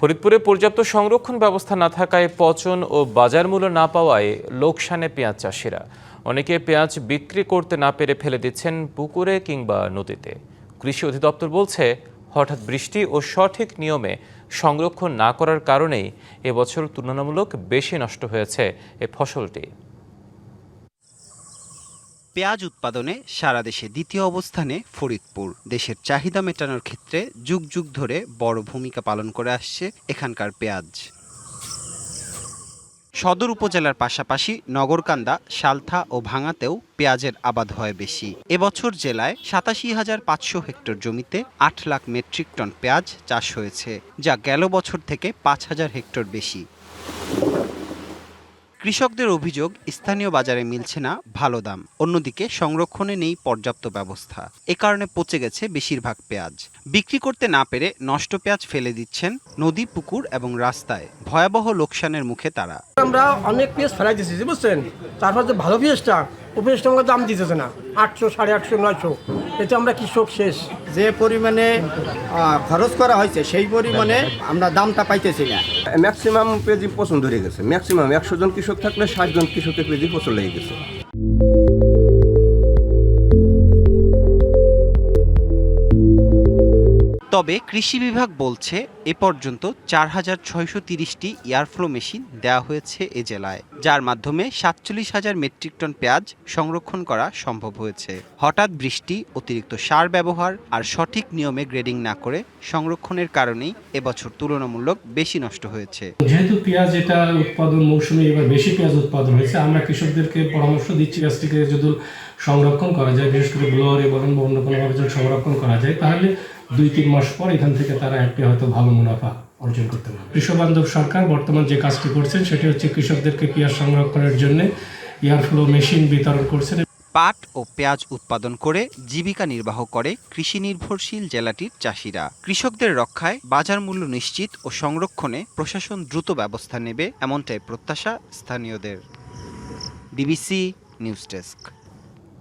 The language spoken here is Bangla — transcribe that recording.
ফরিদপুরে পর্যাপ্ত সংরক্ষণ ব্যবস্থা না থাকায় পচন ও বাজার মূল্য না পাওয়ায় লোকসানে পেঁয়াজ চাষিরা। অনেকে পেঁয়াজ বিক্রি করতে না পেরে ফেলে দিচ্ছেন পুকুরে কিংবা নদীতে। কৃষি অধিদপ্তর বলছে, হঠাৎ বৃষ্টি ও সঠিক নিয়মে সংরক্ষণ না করার কারণেই এবছর তুলনামূলক বেশি নষ্ট হয়েছে এ ফসলটি। পেঁয়াজ উৎপাদনে সারা দেশে দ্বিতীয় অবস্থানে ফরিদপুর। দেশের চাহিদা মেটানোর ক্ষেত্রে যুগ যুগ ধরে বড় ভূমিকা পালন করে আসছে এখানকার পেঁয়াজ। সদর উপজেলার পাশাপাশি নগরকান্দা, সালথা ও ভাঙাতেও পেঁয়াজের আবাদ হয় বেশি। এবছর জেলায় ৮৭,৫০০ হেক্টর জমিতে ৮ লাখ মেট্রিক টন পেঁয়াজ চাষ হয়েছে, যা গেল বছর থেকে ৫,০০০ হেক্টর বেশি। কৃষকদের অভিযোগ, স্থানীয় বাজারে মিলছে না ভালো দাম, অন্যদিকে সংরক্ষণে নেই পর্যাপ্ত ব্যবস্থা। এ কারণে পচে গেছে বেশিরভাগ পেঁয়াজ। বিক্রি করতে না পেরে নষ্ট পেঁয়াজ ফেলে দিচ্ছেন নদী, পুকুর এবং রাস্তায়। ভয়াবহ লোকসানের মুখে তারা। আমরা অনেক পেঁয়াজ ফেলাই দিচ্ছি, বুঝছেন। তারপর যে ভালো পেঁয়াজটা, ও পেঁয়াজটা আমাকে দাম দিতেছে না, ৮০০, ৮৫০, ৯০০। এতে আমরা কৃষক শেষ। যে পরিমাণে খরচ করা হয়েছে সেই পরিমাণে আমরা দামটা পাইতেছি না। ম্যাক্সিমাম পেঁয়াজি পছন্দ হয়ে গেছে। ম্যাক্সিমাম ১০০ জন কৃষক থাকলে ৬০ জন কৃষকের পেঁয়াজি পছন্দ লেগে গেছে। তবে কৃষি বিভাগ বলছে, এ পর্যন্ত ৪,৬৩০টি এয়ারফ্লো মেশিন দেওয়া হয়েছে এ জেলায়, যার মাধ্যমে ৪৭,০০০ মেট্রিক টন পেঁয়াজ সংরক্ষণ করা সম্ভব হয়েছে। হঠাৎ বৃষ্টি, অতিরিক্ত সার ব্যবহার আর সঠিক নিয়মে গ্রেডিং না করে সংরক্ষণের কারণেই এবছর তুলনামূলক বেশি নষ্ট হয়েছে। যেহেতু পেঁয়াজ এটা উৎপাদন মৌসুমে এবার বেশি পেঁয়াজ উৎপাদন হয়েছে, আমরা কৃষকদেরকে পরামর্শ দিচ্ছি পেঁয়াজটিকে যদি সংরক্ষণ করা যায়, বিশেষ করে ব্লোয়ারে বলেন বা অন্য কোনোভাবে যদি সংরক্ষণ করা যায়, তাহলে ২-৩ মাস পর এখান থেকে তারা একটা হয়তো ভালো মুনাফা অর্জন করতে পারবে। কৃষক বান্ধব সরকার বর্তমান যে কাজটি করছেন সেটি হচ্ছে কৃষকদেরকে পেঁয়াজ সংরক্ষণের জন্য এয়ারফ্লো মেশিন বিতরণ করছেন। পাট ও পেঁয়াজ উৎপাদন করে জীবিকা নির্বাহ করে কৃষি নির্ভরশীল জেলাটির চাষিরা। কৃষকদের রক্ষায় বাজার মূল্য নিশ্চিত ও সংরক্ষণে প্রশাসন দ্রুত ব্যবস্থা নেবে, এমনটাই প্রত্যাশা স্থানীয়দের। DBC news desk.